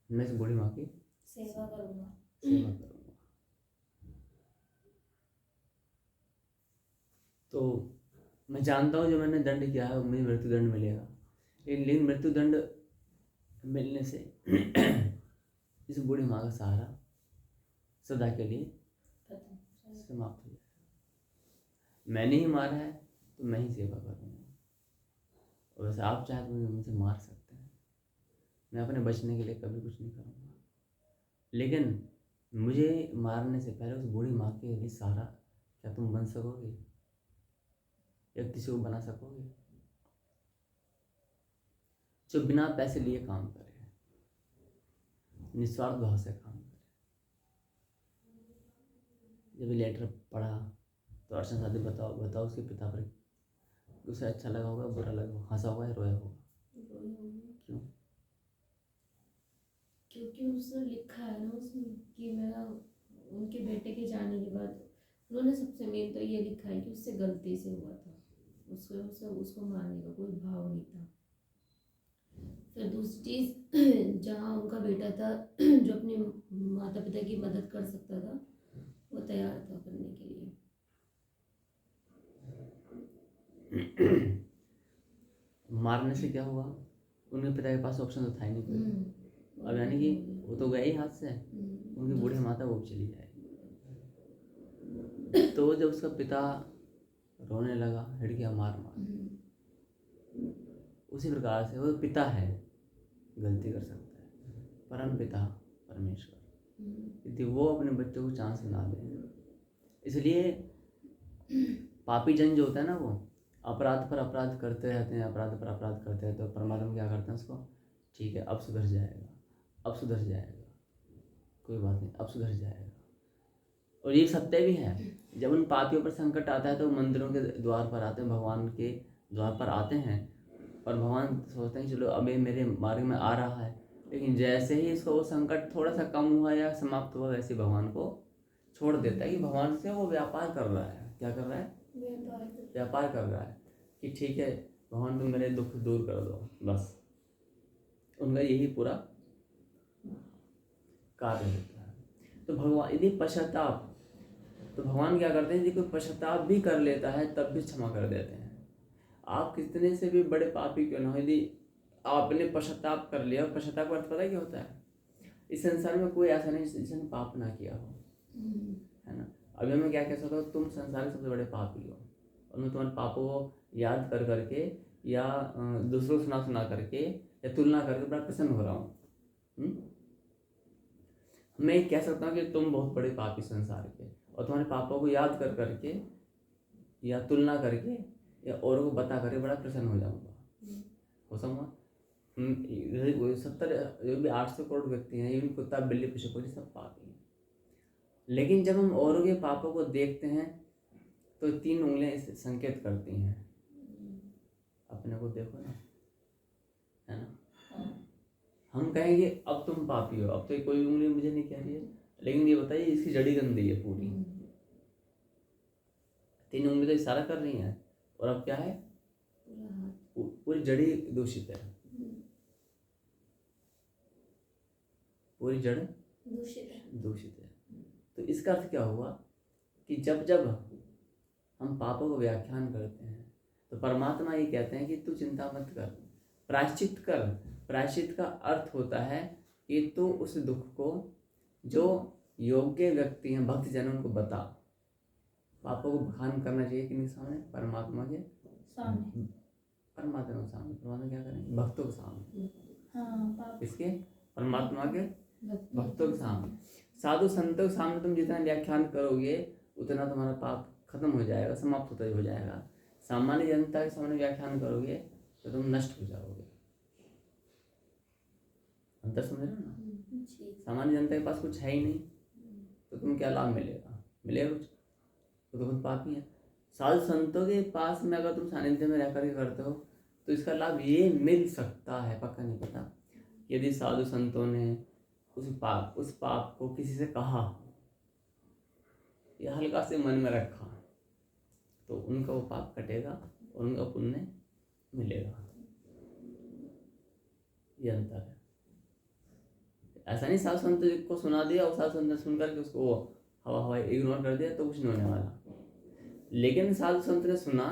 मैं इस बूढ़ी माँ की सेवा करूँगा। तो मैं जानता हूँ जो मैंने दंड किया है मुझे मृत्यु दंड मिलेगा, लेकिन मृत्यु दंड मिलने से इस बूढ़ी माँ का सहारा सदा के लिए समाप्त हो जाएगा। मैंने ही मारा है तो मैं ही सेवा करूँगा। और वैसे आप चाहे तो मुझे मार सकते हैं, मैं अपने बचने के लिए कभी कुछ नहीं करूँगा, लेकिन मुझे मारने से पहले उस बूढ़ी माँ के लिए सहारा क्या तुम बन सकोगे या किसी को बना सकोगे? जो बिना पैसे लिए काम करे, निस्वार्थ भाव से काम करे। जब लेटर पढ़ा तो अर्चना शादी बताओ उसके पिता पर उसे अच्छा लगा होगा, बुरा लगा होगा, हंसा होगा या रोया होगा? क्यों? क्योंकि उसने लिखा है ना उसमें कि मेरा उनके बेटे के जाने के बाद उन्होंने सबसे मेन तो ये लिखा है कि उससे गलती से हुआ था, उसको मारने का कोई भाव नहीं था। फिर दूसरी चीज़, जहाँ उनका बेटा था जो अपने माता पिता की मदद कर सकता था, वो तैयार था करने के लिए। मारने से क्या हुआ? उनके पिता के पास ऑप्शन तो था ही नहीं कोई। अब यानी कि वो तो गए ही हाथ से, उनकी बूढ़ी माता वो चली जाएगी। तो जब उसका पिता रोने लगा, हिड़ गया मार मार, उसी प्रकार से वो पिता है, गलती कर सकता है, परम पिता परमेश्वर, यदि वो अपने बच्चों को चांस ना दे। इसलिए पापी जन जो होता है ना, वो अपराध पर अपराध करते रहते हैं, अपराध पर अपराध करते हैं। तो परमात्मा क्या करते हैं उसको, ठीक है अब सुधर जाएगा, अब सुधर जाएगा, कोई बात नहीं, अब सुधर जाएगा। और ये सत्य भी है, जब उन पापियों पर संकट आता है तो मंदिरों के द्वार पर आते हैं, भगवान के द्वार पर आते हैं, और भगवान सोचते हैं चलो अब ये मेरे मार्ग में आ रहा है। लेकिन जैसे ही इसको वो संकट थोड़ा सा कम हुआ या समाप्त हुआ, वैसे भगवान को छोड़ देता है कि भगवान से वो व्यापार कर रहा है। क्या कर रहा है? व्यापार कर रहा है कि ठीक है भगवान तुम मेरे दुख दूर कर दो, बस उनका यही पूरा कार्य होता है। तो भगवान यदि पश्चाताप, तो भगवान क्या करते हैं, यदि कोई पश्चाताप भी कर लेता है तब भी क्षमा कर देते हैं। आप कितने से भी बड़े पापी क्यों ना हो, यदि आपने पश्चाताप कर लिया, और पश्चाताप का अर्थ पता है क्या होता है? इस संसार में कोई ऐसा नहीं जिसने पाप ना किया हो, है ना। अभी मैं क्या कह सकता हूँ, तुम संसार के सबसे बड़े पापी हो, और मैं तुम्हारे पापों को याद कर करके या दूसरों को सुना सुना करके या तुलना करके बड़ा प्रसन्न हो रहा हूँ। मैं कह सकता हूँ कि तुम बहुत बड़े पापी संसार के, और तुम्हारे पापों को याद कर करके या तुलना करके या औरों को बता करके बड़ा प्रसन्न हो जाऊँगा, हो सकूँगा। 70 जो भी 800 करोड़ व्यक्ति हैं, ये भी कुत्ता बिल्ली पशु पक्षी सब पापी हैं। लेकिन जब हम औरों के पापों को देखते हैं तो 3 उंगलियां इसे संकेत करती हैं, अपने को देखो ना, है ना। हम कहेंगे अब तुम पापी हो, अब तो कोई उंगली मुझे नहीं कह रही है, लेकिन ये बताइए इसकी जड़ी गंदी है पूरी। 3 उंगली तो इशारा कर रही हैं, और अब क्या है, पूरी जड़ी दूषित है, पूरी जड़ दूषित है। तो इसका अर्थ क्या हुआ कि जब जब हम पापों को व्याख्यान करते हैं तो परमात्मा ये कहते हैं कि तू चिंता मत कर, प्रायश्चित कर। प्रायश्चित का अर्थ होता है कि तू उस दुख को जो योग्य व्यक्ति हैं, भक्त जन, उनको बता। पापों को बखान करना चाहिए किसके सामने? परमात्मा के सामने। परमात्मा के सामने। परमात्मा क्या करें? भक्तों के सामने। हाँ, किसके? परमात्मा के भक्तों के सामने। साधु संतों के सामने तुम जितना व्याख्यान करोगे उतना तुम्हारा पाप खत्म हो जाएगा, समाप्त होता हो जाएगा। सामान्य जनता के सामने व्याख्यान करोगे तो तुम नष्ट हो जाओगे। अंतर समझ रहे हो ना? सामान्य जनता के पास कुछ है ही नहीं तो तुम्हें क्या लाभ मिलेगा? मिलेगा कुछ? तो खुद पापी है। साधु संतों के पास में अगर तुम सानिध्य में रह करके करते हो तो इसका लाभ ये मिल सकता है, पक्का नहीं पता, यदि साधु संतों ने उस पाप को किसी से कहा या हल्का से मन में रखा तो उनका वो पाप कटेगा और उनका पुण्य मिलेगा। ये अंतर है। ऐसा नहीं साधु संत को सुना दिया और साधु संत ने सुन करके उसको हवा इग्नोर कर दिया तो कुछ नहीं होने वाला। लेकिन साधु संत ने सुना,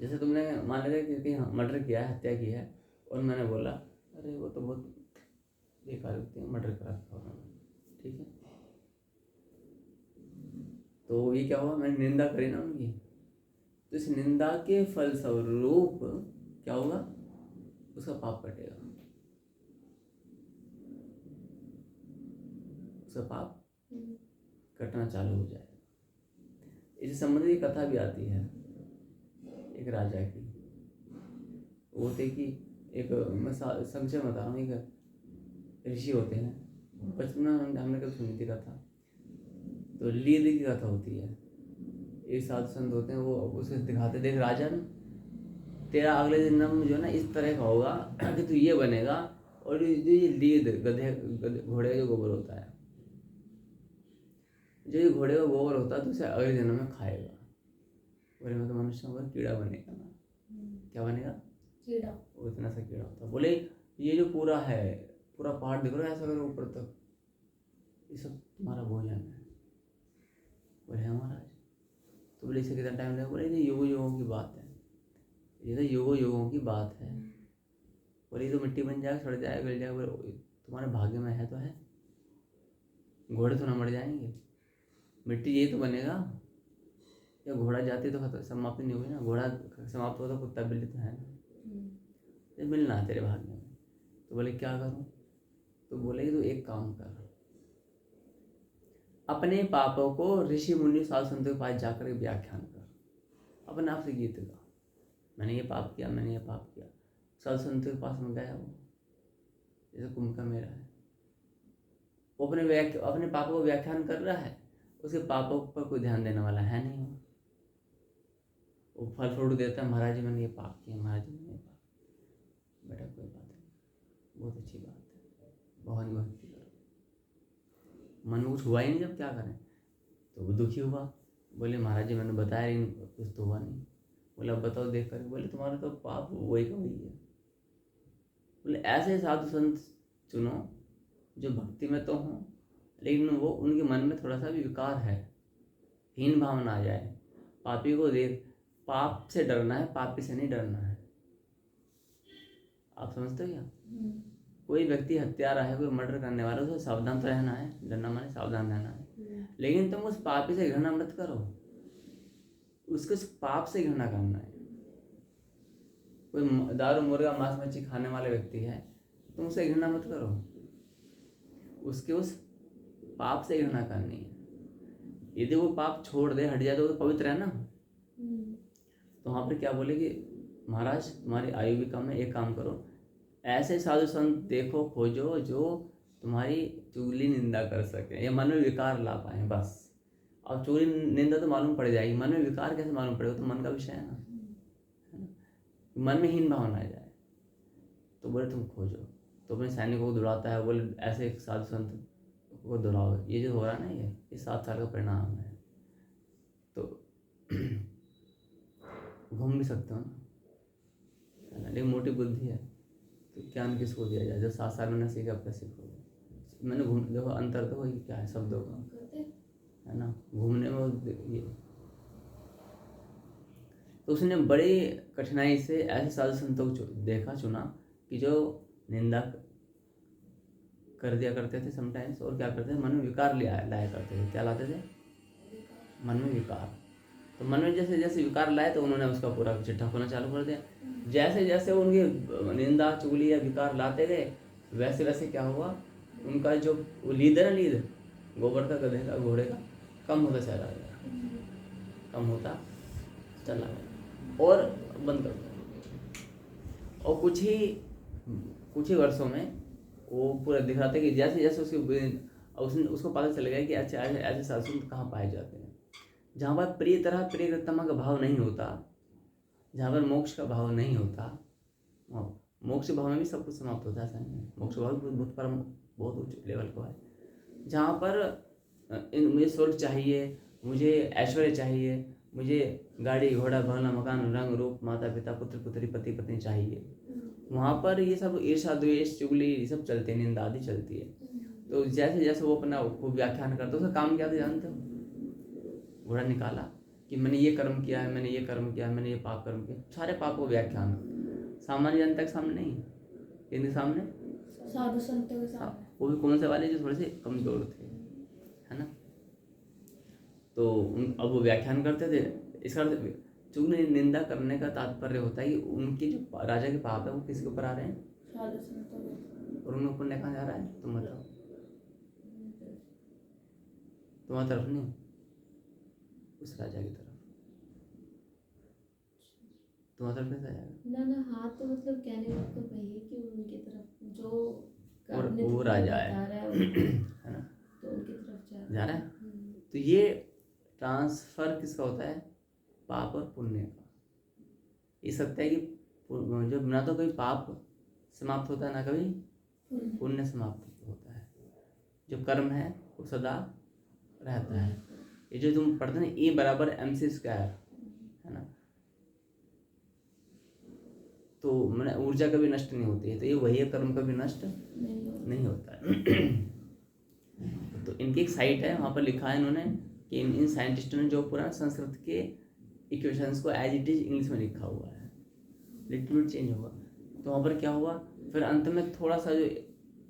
जैसे तुमने मान लिया कि हाँ मर्डर किया है, हत्या की है, और मैंने बोला अरे वो तो बहुत बेकार व्यक्ति है, मर्डर करा था उन्होंने, ठीक है, तो ये क्या हुआ? मैंने निंदा करी ना उनकी, तो इस निंदा के फलस्वरूप क्या होगा? उसका पाप कटेगा, उसका पाप कटना चालू हो जाएगा। इससे संबंधित कथा भी आती है एक राजा की। वो थे कि एक, मैं संक्षेप बता रहा हूँ, एक ऋषि होते हैं, बचपन में हमने कभी सुनी थी कथा, तो लीद की कथा होती है। एक साधु संत होते हैं, वो उसे दिखाते, देख राजन तेरा अगले जन्म जो है ना इस तरह का होगा कि तू ये बनेगा, और ये लीद गधे घोड़े का जो गोबर होता है, जो ये घोड़े का गोबर होता है तो उसे अगले जन्म में खाएगा। बोले मैं तो मनुष्य होगा, कीड़ा बनेगा ना। क्या बनेगा? कीड़ा। वो इतना सा कीड़ा होता है। बोले ये जो पूरा है, पूरा पहाड़ दिख रहा है ऐसा करो ऊपर तक, ये सब तुम्हारा भोजन है। बोले है महाराज। तो बोले इसे कितना टाइम लगेगा? बोले ये युगों की बात है, ये तो युगों की बात है। बोले ये तो मिट्टी बन जाएगा, सड़ जाएगा, गल जाएगा। बोले तुम्हारे भाग्य में है तो है, घोड़े तो ना मर जाएंगे, मिट्टी ये तो बनेगा, या घोड़ा जाती तो समाप्ति नहीं होगी ना। घोड़ा समाप्त हो तो कुत्ता बिल्ली तो है ना, ये मिलना है तेरे भाग्य में। तो बोले क्या करूं? तो बोले तो एक काम कर, अपने पापों को ऋषि मुनि साधु संतों के पास जाकर व्याख्यान कर, अपने आप से गीत गा, मैंने ये पाप किया, मैंने ये पाप किया। साधु संतों के पास में गया, वो जैसे कुंभ का मेला है, वो अपने पापों को व्याख्यान कर रहा है, उसके पापों पर कोई ध्यान देने वाला है नहीं। वो फल फ्रूट देता है, महाराज जी मैंने ये पाप किया, महाराज जी मैंने ये पाप। बेटा कोई बात नहीं, बहुत अच्छी बात है, भगवान भक्ति करो। मन में कुछ हुआ ही नहीं, जब क्या करें? तो वो दुखी हुआ। बोले महाराज जी मैंने बताया लेकिन कुछ तो हुआ नहीं। बोले अब बताओ देख कर। बोले तुम्हारा तो पाप वही का वही है। बोले ऐसे साधु संत चुनो जो भक्ति में तो हों लेकिन वो उनके मन में थोड़ा सा भी विकार है, हीन भावना आ जाए। पापी को देख, पाप से डरना है, पापी से नहीं डरना है। आप समझते हो क्या? कोई व्यक्ति हत्यारा है, कोई मर्डर करने वाला, उसे सावधान तो रहना है, डरना माने सावधान रहना है, लेकिन तुम उस पापी से घृणा मत करो, उसके उस पाप से घृणा करना है। कोई दारू मुर्गा मांस मच्छी खाने वाला व्यक्ति है, तुम उसे घृणा मत करो, उसके उस पाप से घृणा करनी है। यदि वो पाप छोड़ दे, हट जाए, तो वो पवित्र है ना। तो वहाँ पर क्या बोले कि महाराज तुम्हारी आयु भी कम है, एक काम करो, ऐसे साधु संत देखो खोजो जो तुम्हारी चुगली निंदा कर सके या मन में विकार ला पाए, बस। अब चुगली निंदा तो मालूम पड़ जाएगी, मन में विकार कैसे मालूम पड़ेगा? तो मन का विषय है ना, मन में हीन भावना आ जाए, तो बोले तुम खोजो। तो अपने सैनिकों को दौड़ाता है, बोले ऐसे साधु संत को दौड़ाओ। ये जो हो रहा है ना, ये 7 साल का परिणाम है। तो घूम भी सकते हो ना, लेकिन मोटी बुद्धि है तो ज्ञान किसको दिया जाए? जो 7 साल में न सीखे, अब कैसे सीखोगे? मैंने घूम देखो, अंतर तो वही क्या है शब्दों का, है ना, घूमने में ये। तो उसने बड़ी कठिनाई से ऐसे साधु संतों को देखा, चुना कि जो निंदा कर दिया करते थे समटाइम्स, और क्या करते थे, मन में विकार लाया करते थे। क्या लाते थे? मन में विकार। तो मन में जैसे जैसे विकार लाए, तो उन्होंने उसका पूरा चिट्ठा खोलना चालू कर दिया। जैसे जैसे उनकी निंदा चुगली या विकार लाते गए, वैसे वैसे क्या हुआ, उनका जो लीड है ना, लीड गोबर का, गधे का, घोड़े का, कम होता चला गया, कम होता चला गया और बंद कर दिया। और कुछ ही वर्षों में वो पूरा दिखाते कि जैसे जैसे उसको पता चल गया कि अच्छा ऐसे साधु कहाँ पाए जाते हैं, जहाँ पर प्रियतमा का भाव नहीं होता, जहाँ पर मोक्ष का भाव नहीं होता। मोक्ष भाव में भी सब कुछ समाप्त होता है, ऐसा नहीं है। मोक्ष भाव बहुत परम, बहुत उच्च लेवल का है, जहाँ पर मुझे स्वर्ग चाहिए, मुझे ऐश्वर्य चाहिए, मुझे गाड़ी घोड़ा बंगला मकान रंग रूप माता पिता पुत्र पुत्री पति पत्नी चाहिए, वहाँ पर ये सब ईर्षा द्वेष चुगली ये सब चलते हैं, निंदा आदि चलती है। तो जैसे जैसे वो अपना व्याख्यान करते, उसका काम क्या था जानते हो? घोड़ा निकाला कि मैंने ये कर्म किया है, मैंने ये कर्म किया है, मैंने ये पाप कर्म किया, सारे पापों व्याख्यान सामान्य जनता के सामने नहीं, इनके सामने, साधु संतों के सामने, वो भी कौन से वाले जो थोड़े से कमजोर थे, है ना। तो अब वो व्याख्यान करते थे। इसका चुगली निंदा करने का तात्पर्य होता है कि उनके जो राजा के पाप है वो किसके ऊपर आ रहे हैं? साधु संतों के। और उनमें पुण्य कहाँ जा रहा है? तुम बताओ, तुम्हारी तरफ नहीं, उस राजा की तरफ। तुम्हारी तरफ कैसे आएगा? ना हाँ, तो मतलब कहने का मतलब वही है कि उनकी तरफ जो और वो राजा है ना, तो उनकी तरफ जा रहा है। तो ये ट्रांसफर किसका होता है? पाप और पुण्य का। ये सत्य है कि जो ना तो कभी पाप समाप्त होता है, ना कभी पुण्य समाप्त होता है। जो कर्म है वो सदा रहता है। ये जो तुम पढ़ते ना, E = mc², है ना, तो मैंने ऊर्जा कभी नष्ट नहीं होती है। तो ये वही है, कर्म कभी नष्ट नहीं होता है। तो इनकी एक साइट है, वहाँ पर लिखा है इन्होंने कि इन साइंटिस्टों ने जो पूरा संस्कृत के इक्वेशंस को एज इट इज इंग्लिश में लिखा हुआ है, लिटिल बिट चेंज होगा। तो वहाँ पर क्या हुआ, फिर अंत में थोड़ा सा जो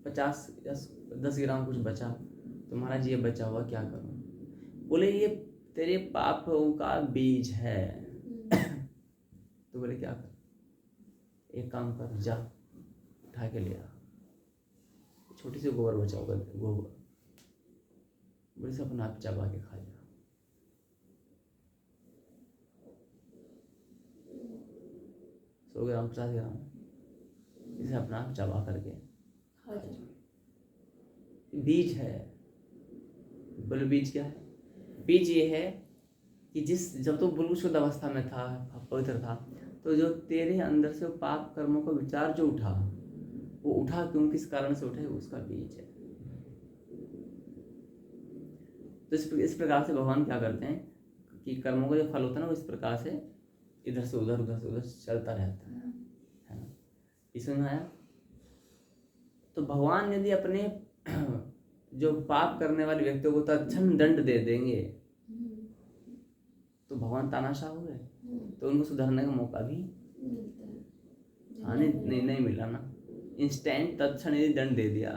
50 या 10 ग्राम कुछ बचा, तो महाराज ये बचा हुआ क्या करूँ? बोले ये तेरे पापों का बीज है। तो बोले क्या कर, एक काम कर, जा उठा के ले आ, छोटी सी गोबर बचा होगा, गोबर, बोले से अपना आप चबा के खा जा। 100 ग्राम 50 ग्राम इसे अपना आप चबा करके खा जा। बीज है। बोले बीज क्या है? बीज ये है कि जब तो बिल्कुल शुद्ध अवस्था में था, पवित्र था, तो जो तेरे अंदर से पाप कर्मों का विचार जो उठा, वो उठा क्यों, किस कारण से उठे, उसका बीज है। तो इस प्रकार से भगवान क्या करते हैं कि कर्मों का जो फल होता है ना, वो इस प्रकार से इधर से उधर उधर से उधर चलता रहता है ना। इसमें आया। तो भगवान यदि अपने जो पाप करने वाले व्यक्तियों को तत्क्षण दंड दे देंगे, तो भगवान तानाशाह हो गए, तो उनको सुधारने का मौका भी नहीं मिला ना। इंस्टेंट तत्क्षण यदि दंड दे दिया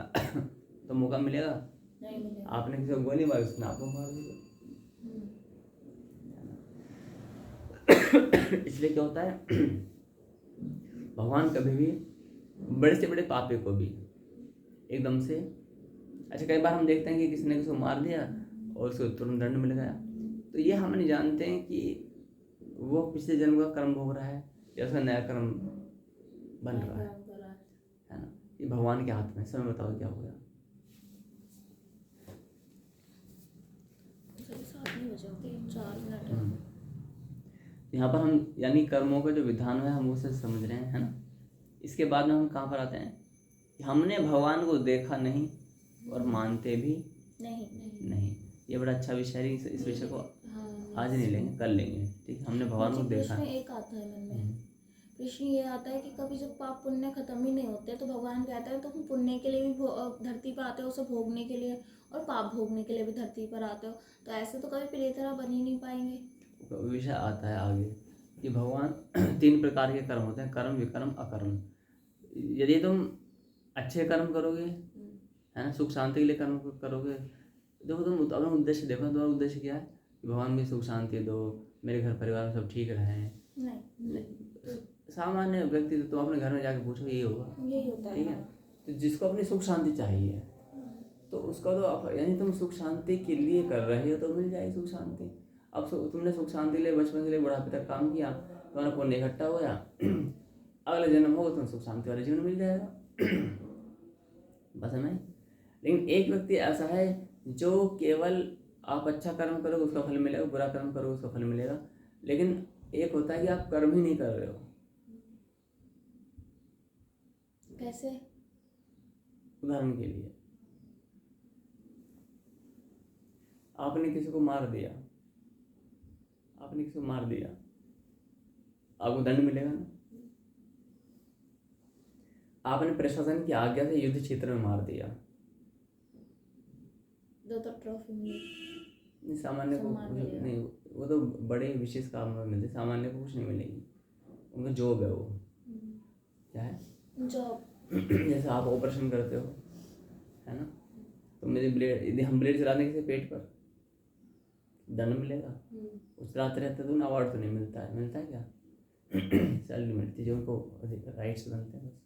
तो मौका मिलेगा नहीं मिलेगा। आपने किसी को गोली मारी उसने आपको मार दिया। इसलिए क्या होता है भगवान कभी भी बड़े से बड़े पापी को भी एकदम से, अच्छा कई बार हम देखते हैं कि किसी ने किसी को मार दिया और उसको तुरंत दंड मिल गया, तो ये हम नहीं जानते हैं कि वो पिछले जन्म का कर्म भोग रहा है या उसका नया कर्म बन रहा है ना। ये भगवान के हाथ में। समय बताओ क्या होगा। 4 मिनट। यहाँ पर हम यानी कर्मों का जो विधान है हम उसे समझ रहे हैं, है ना। इसके बाद में हम कहाँ पर आते हैं कि हमने भगवान को देखा नहीं और मानते भी नहीं। ये बड़ा अच्छा विषय है। इस विषय को आज नहीं लेंगे, कल लेंगे, ठीक है। हमने भगवान को देखा। प्रश्न एक आता है मन में, प्रश्न ये आता है कि कभी जब पाप पुण्य खत्म ही नहीं होते तो भगवान कहता है तो हम पुण्य के लिए भी धरती पर आते हो, उसे भोगने के लिए, और पाप भोगने के लिए भी धरती पर आते हो, तो ऐसे तो कभी प्रिय तरह बन ही नहीं पाएंगे। विषय आता है आगे कि भगवान 3 प्रकार के कर्म होते हैं, कर्म, विकर्म, अकर्म। यदि तुम अच्छे कर्म करोगे, है ना, सुख शांति के लिए कर्म करोगे, देखो तुम अपना उद्देश्य देखो, तुम्हारा उद्देश्य क्या है कि भगवान भी सुख शांति दो, मेरे घर परिवार में सब ठीक रहें। नहीं। सामान्य व्यक्ति तो अपने घर में जाके पूछो यही होगा, यही होता है, ठीक है। तो जिसको अपनी सुख शांति चाहिए तो उसका तो आप यानी तुम सुख शांति के लिए कर रहे हो तो मिल जाएगी सुख शांति। अब तुमने सुख शांति के लिए बचपन से ले बुढ़ापे तक काम किया, तुम्हारा पुण्य इकट्ठा होया, अगला जन्म होगा तुम्हें सुख शांति वाले जीवन मिल जाएगा। बस है नहीं। लेकिन एक व्यक्ति ऐसा है जो केवल आप अच्छा कर्म करोगे उसका फल मिलेगा, बुरा कर्म करोगे उसका फल मिलेगा। लेकिन एक होता है कि आप कर्म ही नहीं कर रहे हो। कैसे? उदाहरण के लिए आपने किसी को मार दिया, आपको दंड मिलेगा ना। आपने प्रशासन की आज्ञा से युद्ध क्षेत्र में मार दिया, तो ट्रॉफी मिली। सामान्य को नहीं, वो तो बड़े विशेष काम में मिलते, सामान्य को कुछ नहीं मिलेगी। उनका जॉब है, वो क्या है, जॉब। जैसे आप ऑपरेशन करते हो, है ना, तो मेरे ब्लेड, यदि हम ब्लेड चलाने के पीठ पर दंड मिलेगा। उस चलाते रहते तो उन्हें अवार्ड तो नहीं मिलता है। मिलता है क्या? सैलरी मिलती है, जो उनको राइट्स बनते हैं, बस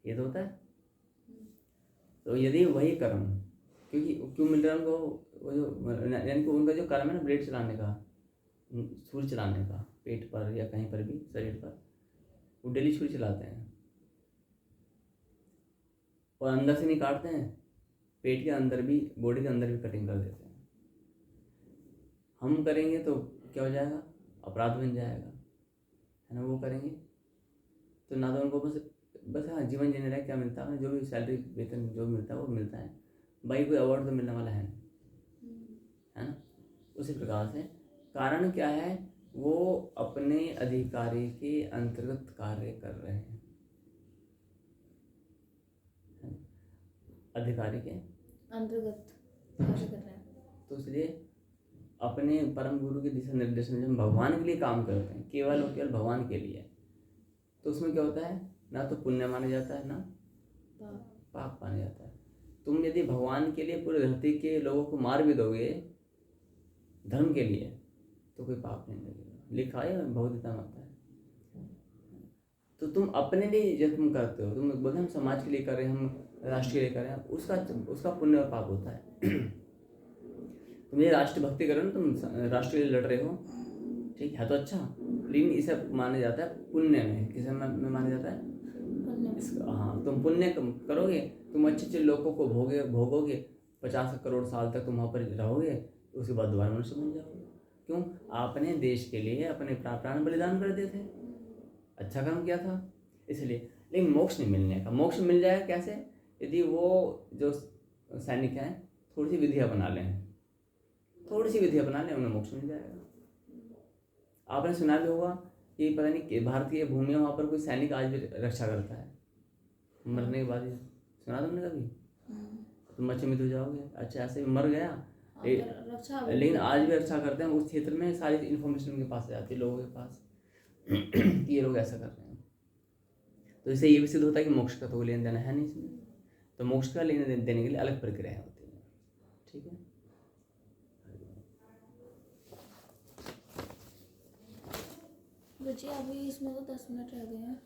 ये तो होता है। तो यदि वही कर्म, क्योंकि क्यों मिल रहा है उनको, वो जो यानी कि उनका जो कर्म है ना ब्लेड चलाने का, छुरी चलाने का, पेट पर या कहीं पर भी शरीर पर, वो डेली छुरी चलाते हैं और अंदर से नहीं काटते हैं, पेट के अंदर भी, बॉडी के अंदर भी कटिंग कर देते हैं। हम करेंगे तो क्या हो जाएगा, अपराध बन जाएगा, है ना। वो करेंगे तो ना तो उनको बस हाँ जीवन जीने रहे, क्या मिलता है, जो भी सैलरी वेतन जो मिलता है वो मिलता है, भाई कोई अवार्ड तो मिलने वाला है ना। उसी प्रकार से कारण क्या है, वो अपने अधिकारी के अंतर्गत कार्य कर रहे हैं, अधिकारी के अंतर्गत कार्य कर रहे हैं। तो इसलिए अपने परम गुरु के दिशा निर्देशन में जब भगवान के लिए काम करते हैं, केवल और केवल भगवान के लिए, तो उसमें क्या होता है, ना तो पुण्य माना जाता है ना पाप माना जाता है। तुम यदि भगवान के लिए पूरे धरती के लोगों को मार भी दोगे धर्म के लिए तो कोई पाप नहीं लगेगा, लिखा है भगवद्गीता में आता है। तो तुम अपने लिए जब तुम करते हो, तुम बोलते हम समाज के लिए कर रहे हैं, हम राष्ट्र के लिए कर रहे हैं, उसका पुण्य और पाप होता है। तुम ये राष्ट्र भक्ति कर रहे हो, तुम राष्ट्र के लिए लड़ रहे हो, ठीक है तो अच्छा, लेकिन इसे माना जाता है पुण्य में। किसे में माना जाता है? इसका हाँ, तुम पुण्य करोगे, तुम अच्छे अच्छे लोगों को भोगोगे, 50 करोड़ साल तक तुम वहाँ पर रहोगे, उसके बाद दोबारा मनुष्य बन जाओगे। क्यों? आपने देश के लिए अपने प्राण बलिदान कर दिए थे, अच्छा काम किया था, इसलिए। लेकिन मोक्ष नहीं मिलने का, मोक्ष मिल जाएगा कैसे, यदि वो जो सैनिक हैं थोड़ी सी विधियाँ बना लें, उन्हें मोक्ष मिल जाएगा। आपने सुना भी होगा कि पता नहीं कि भारतीय भूमि वहाँ पर कोई सैनिक आज भी रक्षा करता है मरने के बाद। सुना तुमने कभी? तुम अच्छे मित्र जाओगे, अच्छा ऐसे मर गया लेकिन आज भी रक्षा करते हैं उस क्षेत्र में, सारी इन्फॉर्मेशन उनके पास आ जाती है, लोगों के पास कि ये लोग ऐसा कर रहे हैं। तो इससे ये भी सिद्ध होता है कि मोक्ष का तो कोई लेन देन है नहीं इसमें, तो मोक्ष का लेन देने के लिए अलग प्रक्रिया होती है। ठीक है, बच्चे अभी इसमें तो 10 मिनट रह गए हैं।